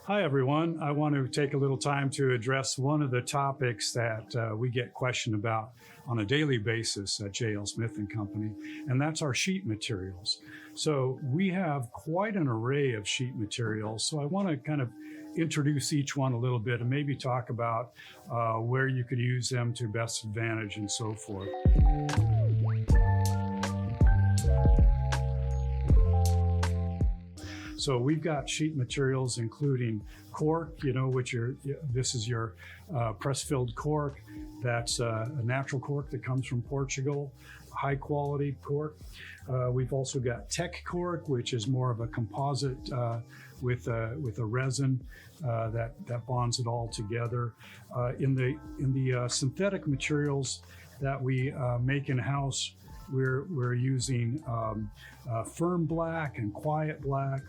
Hi, everyone. I want to take a little time to address one of the topics that we get questioned about on a daily basis at J.L. Smith and Company, and that's our sheet materials. So we have quite an array of sheet materials. So I want to kind of introduce each one a little bit and maybe talk about where you could use them to best advantage and so forth. So we've got sheet materials including cork, this is your press-filled cork. That's a natural cork that comes from Portugal, high quality cork. We've also got tech cork, which is more of a composite with a resin that bonds it all together. In the synthetic materials that we make in-house, we're using firm black and quiet black.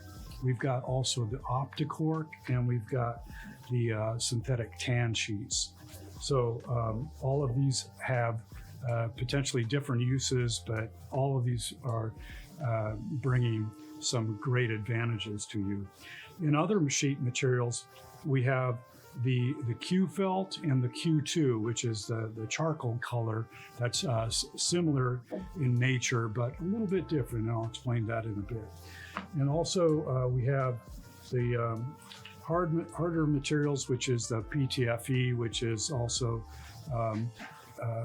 We've got also the OptiCork, and we've got the synthetic tan sheets. So all of these have potentially different uses, but all of these are bringing some great advantages to you. In other sheet materials, we have the Q felt and the Q2, which is the charcoal color that's similar in nature, but a little bit different, and I'll explain that in a bit. And also we have the harder materials, which is the PTFE, which is also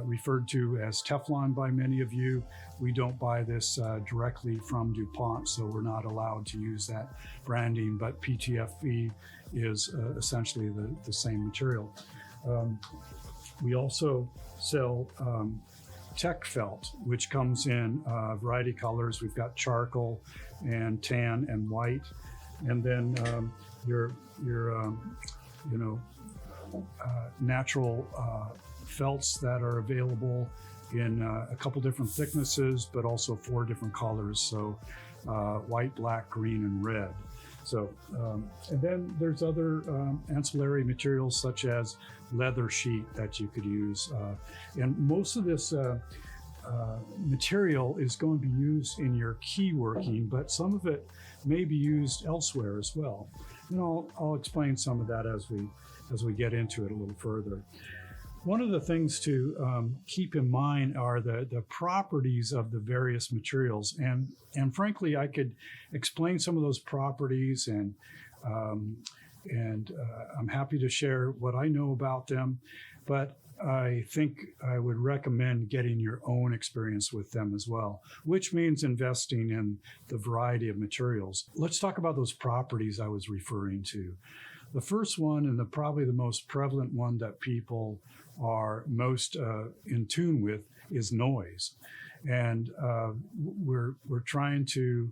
referred to as Teflon by many of you. We don't buy this directly from DuPont, so we're not allowed to use that branding, but PTFE is essentially the same material. We also sell tech felt, which comes in a variety of colors. We've got charcoal and tan and white, and then your natural felts that are available in a couple different thicknesses, but also 4 different colors. So white, black, green, and red. So, and then there's other ancillary materials such as leather sheet that you could use. And most of this material is going to be used in your key working, but some of it may be used elsewhere as well. And I'll explain some of that as we get into it a little further. One of the things to keep in mind are the properties of the various materials. And frankly, I could explain some of those properties, and I'm happy to share what I know about them. But I think I would recommend getting your own experience with them as well, which means investing in the variety of materials. Let's talk about those properties I was referring to. The first one, and probably the most prevalent one that people are most in tune with, is noise. And we're trying to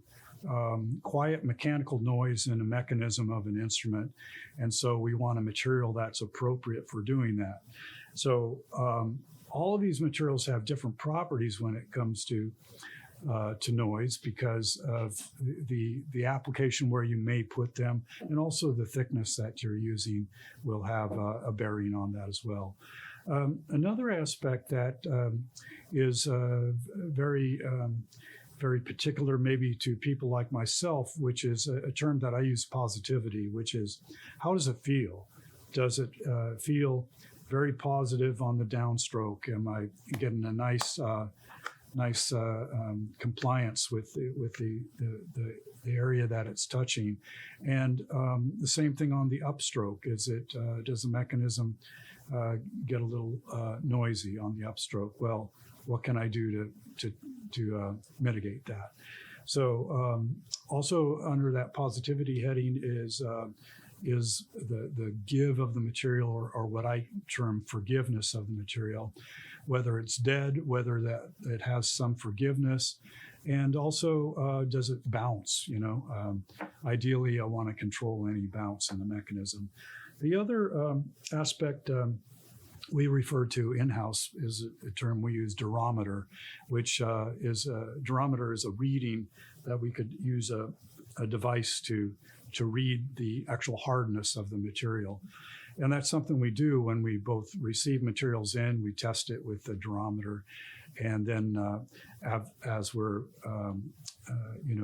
quiet mechanical noise in a mechanism of an instrument. And so we want a material that's appropriate for doing that. So all of these materials have different properties when it comes to noise, because of the application where you may put them, and also the thickness that you're using will have a bearing on that as well. Another aspect that is very particular maybe to people like myself, which is a term that I use, positivity, which is, how does it feel? Does it feel very positive on the downstroke? Am I getting a nice compliance with the area that it's touching? And the same thing on the upstroke. Does the mechanism get a little noisy on the upstroke? Well, what can I do to mitigate that? So also under that positivity heading is the give of the material, or what I term forgiveness of the material, whether it's dead, whether that it has some forgiveness, and also does it bounce? Ideally, I want to control any bounce in the mechanism. The other aspect we refer to in-house is a term we use, durometer, which durometer is a reading that we could use a device to read the actual hardness of the material. And that's something we do when we both receive materials in, we test it with the durometer, and then as we're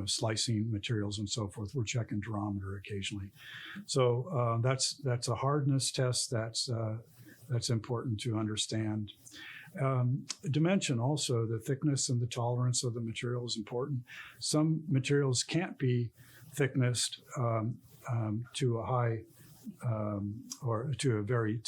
slicing materials and so forth, we're checking durometer occasionally. So that's a hardness test that's important to understand. Dimension also, the thickness and the tolerance of the material is important. Some materials can't be thicknessed to a high or to a very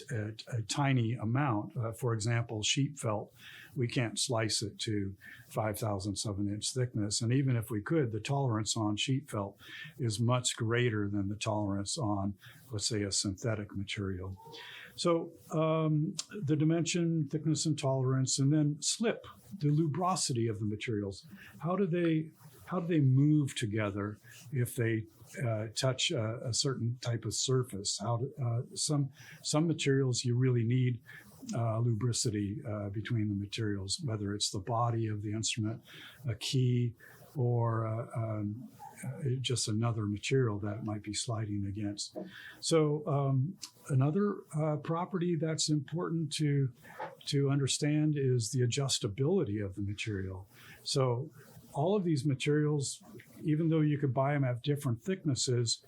tiny amount. For example, sheep felt, we can't slice it to 5,000ths of an inch thickness. And even if we could, the tolerance on sheep felt is much greater than the tolerance on, let's say, a synthetic material. So the dimension, thickness, and tolerance, and then slip, the lubrosity of the materials. How do they move together if they touch a certain type of surface? Some materials you really need lubricity between the materials, whether it's the body of the instrument, a key, or just another material that it might be sliding against. So another property that's important to understand is the adjustability of the material. So all of these materials, even though you could buy them at different thicknesses,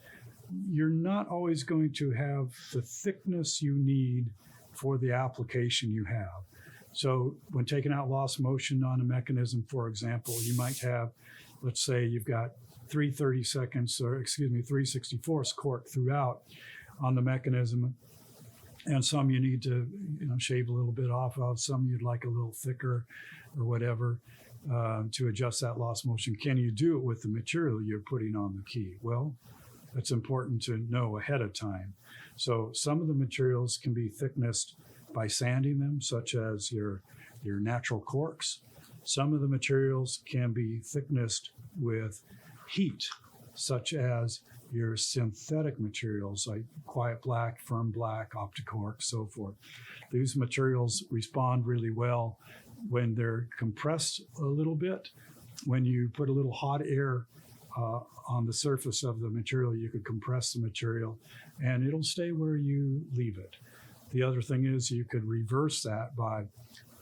you're not always going to have the thickness you need for the application you have. So when taking out lost motion on a mechanism, for example, you might have, let's say you've got 3/64 cork throughout on the mechanism, and some you need to shave a little bit off of, some you'd like a little thicker or whatever to adjust that lost motion. Can you do it with the material you're putting on the key? Well, that's important to know ahead of time. So some of the materials can be thicknessed by sanding them, such as your natural corks. Some of the materials can be thicknessed with heat, such as your synthetic materials like quiet black, firm black, opticork, so forth. These materials respond really well when they're compressed a little bit. When you put a little hot air on the surface of the material, you could compress the material and it'll stay where you leave it. The other thing is you could reverse that by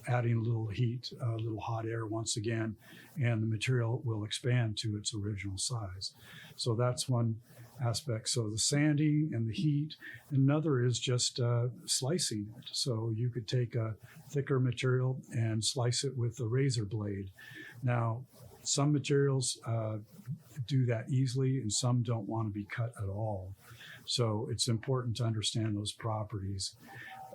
adding a little heat, a little hot air once again, and the material will expand to its original size. So that's one aspect. So the sanding and the heat. Another is just slicing it. So you could take a thicker material and slice it with a razor blade. Now, some materials do that easily and some don't want to be cut at all. So it's important to understand those properties.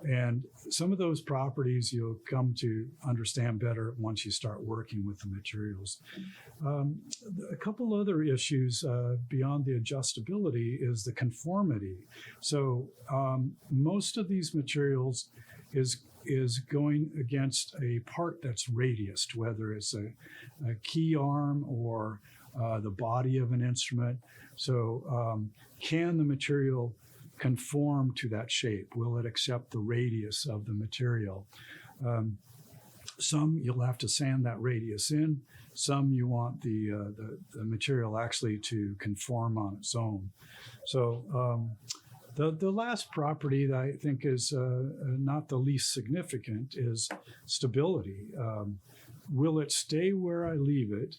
And some of those properties you'll come to understand better once you start working with the materials. A couple other issues beyond the adjustability is the conformity. So most of these materials is going against a part that's radiused, whether it's a key arm or the body of an instrument. So can the material conform to that shape? Will it accept the radius of the material? Some you'll have to sand that radius in. Some you want the material actually to conform on its own. So the last property that I think is not the least significant is stability. Will it stay where I leave it?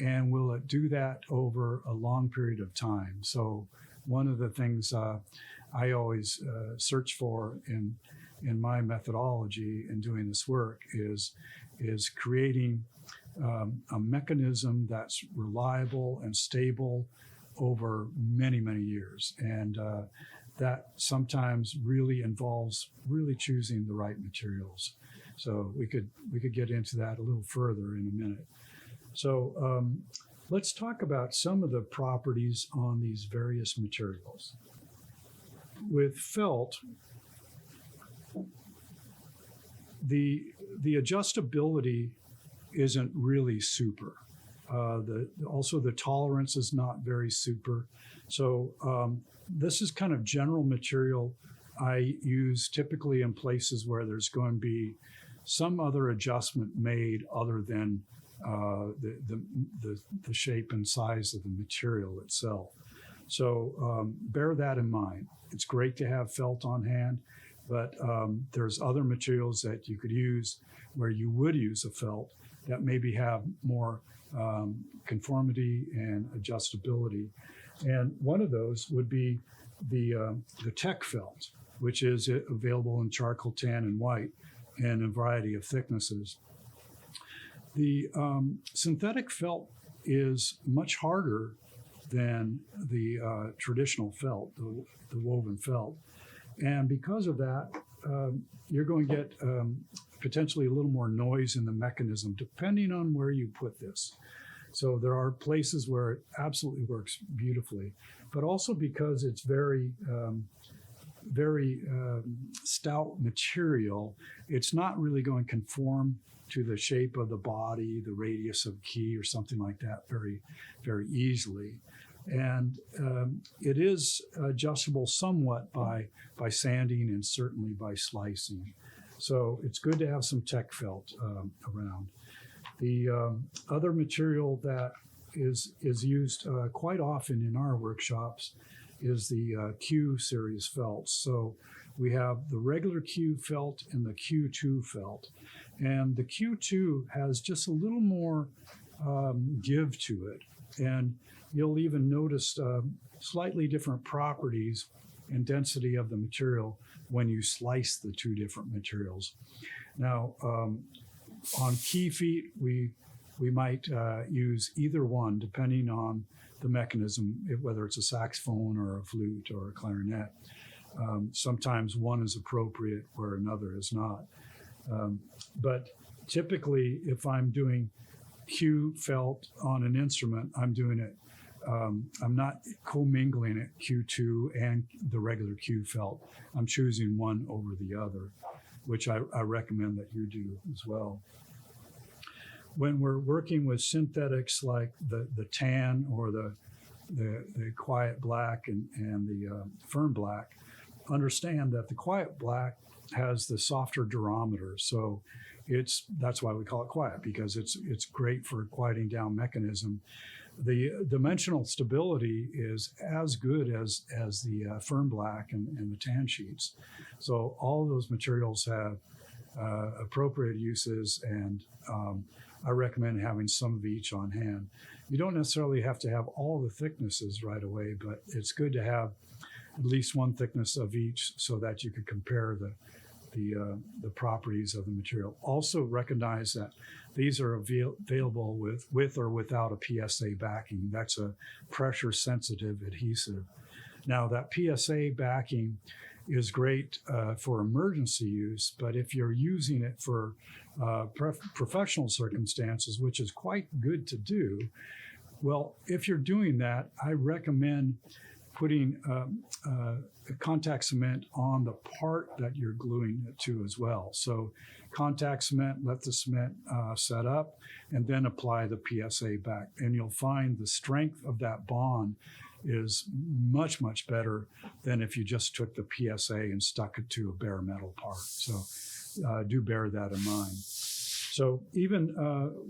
And will it do that over a long period of time? So one of the things I always search for in my methodology in doing this work is creating a mechanism that's reliable and stable over many, many years. And that sometimes really involves really choosing the right materials. So we could get into that a little further in a minute. So let's talk about some of the properties on these various materials. With felt, the adjustability isn't really super. Also the tolerance is not very super. So this is kind of general material I use typically in places where there's going to be some other adjustment made other than the shape and size of the material itself. So bear that in mind. It's great to have felt on hand, but there's other materials that you could use where you would use a felt that maybe have more conformity and adjustability. And one of those would be the tech felt, which is available in charcoal, tan, and white, and a variety of thicknesses. The synthetic felt is much harder than the traditional felt, the woven felt. And because of that, you're going to get potentially a little more noise in the mechanism, depending on where you put this. So there are places where it absolutely works beautifully, but also because it's very stout material, it's not really going to conform to the shape of the body, the radius of key or something like that very, very easily. And it is adjustable somewhat by sanding and certainly by slicing. So it's good to have some tech felt around. The other material that is used quite often in our workshops is the Q series felts. So we have the regular Q felt and the Q2 felt. And the Q2 has just a little more give to it. And you'll even notice slightly different properties and density of the material when you slice the two different materials. Now, on key feet, we might use either one depending on the mechanism, whether it's a saxophone or a flute or a clarinet. Sometimes one is appropriate where another is not. But typically, if I'm doing Q felt on an instrument, I'm doing it. I'm not commingling it, Q2 and the regular Q felt. I'm choosing one over the other, which I recommend that you do as well. When we're working with synthetics like the tan or the quiet black and the firm black, understand that the quiet black has the softer durometer. So that's why we call it quiet, because it's great for quieting down mechanism. The dimensional stability is as good as the firm black and the tan sheets. So all of those materials have appropriate uses, and I recommend having some of each on hand. You don't necessarily have to have all the thicknesses right away, but it's good to have at least one thickness of each so that you can compare the properties of the material. Also recognize that these are available with or without a PSA backing. That's a pressure sensitive adhesive. Now that PSA backing is great for emergency use, but if you're using it for professional circumstances, which is quite good to do, well, if you're doing that, I recommend putting contact cement on the part that you're gluing it to as well. So contact cement, let the cement set up, and then apply the PSA back. And you'll find the strength of that bond is much, much better than if you just took the PSA and stuck it to a bare metal part. So do bear that in mind. So even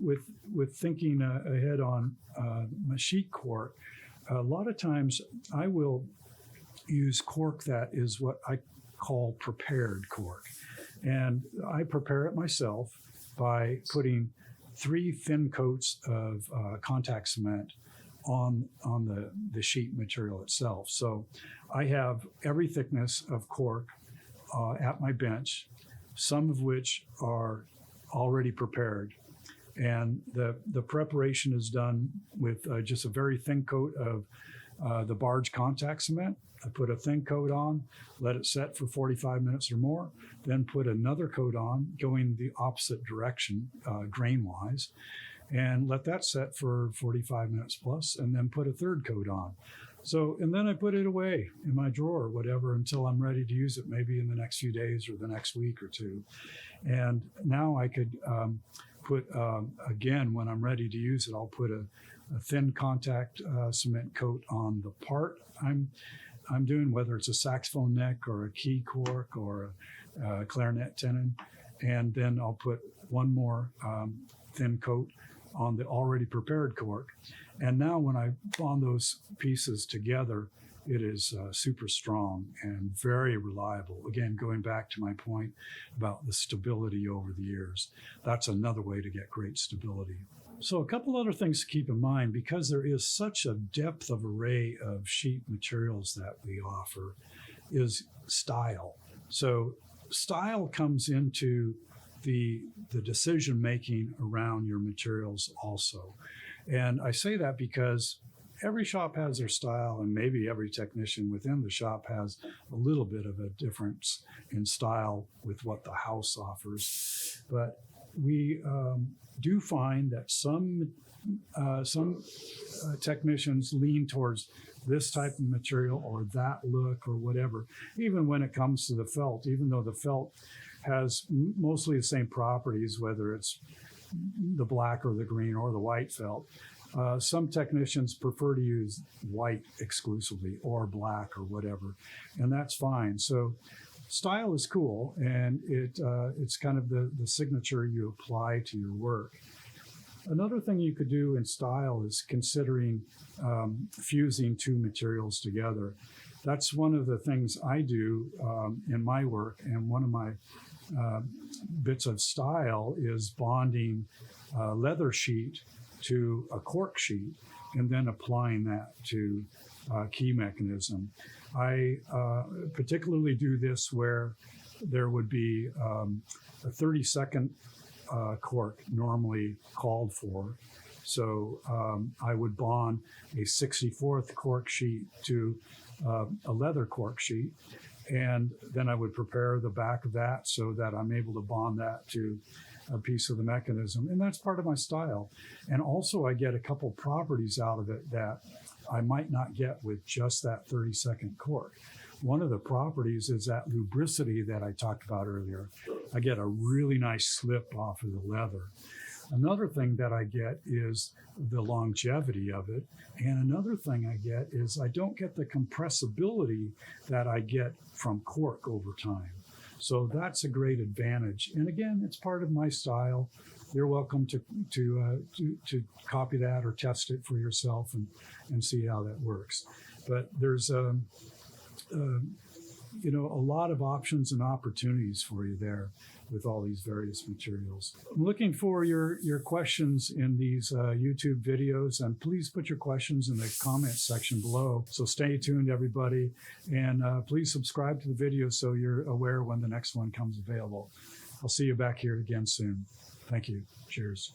with thinking ahead on sheet cork, a lot of times I will use cork that is what I call prepared cork. And I prepare it myself by putting 3 thin coats of contact cement on the sheet material itself. So I have every thickness of cork at my bench, some of which are already prepared. And the preparation is done with just a very thin coat of the barge contact cement. I put a thin coat on, let it set for 45 minutes or more, then put another coat on going the opposite direction grain-wise, and let that set for 45 minutes plus, and then put a third coat on. So, and then I put it away in my drawer or whatever until I'm ready to use it, maybe in the next few days or the next week or two. And now I could put, again, when I'm ready to use it, I'll put a thin contact cement coat on the part I'm doing, whether it's a saxophone neck or a key cork or a clarinet tenon. And then I'll put one more thin coat on the already prepared cork. And now when I bond those pieces together, it is super strong and very reliable. Again, going back to my point about the stability over the years, that's another way to get great stability. So a couple other things to keep in mind, because there is such a depth of array of sheet materials that we offer, is style. So style comes into the decision making around your materials also. And I say that because every shop has their style, and maybe every technician within the shop has a little bit of a difference in style with what the house offers. But we do find that some technicians lean towards this type of material or that look or whatever, even when it comes to the felt, even though the felt has mostly the same properties, whether it's the black or the green or the white felt. Some technicians prefer to use white exclusively or black or whatever, and that's fine. So style is cool, and it's kind of the signature you apply to your work. Another thing you could do in style is considering fusing two materials together. That's one of the things I do in my work, and one of my bits of style is bonding leather sheet to a cork sheet and then applying that to key mechanism. I particularly do this where there would be a 30-second cork normally called for. So I would bond a 64th cork sheet to a leather cork sheet, and then I would prepare the back of that so that I'm able to bond that to a piece of the mechanism. And that's part of my style. And also I get a couple properties out of it that I might not get with just that 30-second cork. One of the properties is that lubricity that I talked about earlier. I get a really nice slip off of the leather. Another thing that I get is the longevity of it. And another thing I get is I don't get the compressibility that I get from cork over time. So that's a great advantage. And again, it's part of my style. You're welcome to copy that or test it for yourself and see how that works. But there's a lot of options and opportunities for you there with all these various materials. I'm looking for your questions in these YouTube videos, and please put your questions in the comments section below. So stay tuned, everybody, and please subscribe to the video so you're aware when the next one comes available. I'll see you back here again soon. Thank you. Cheers.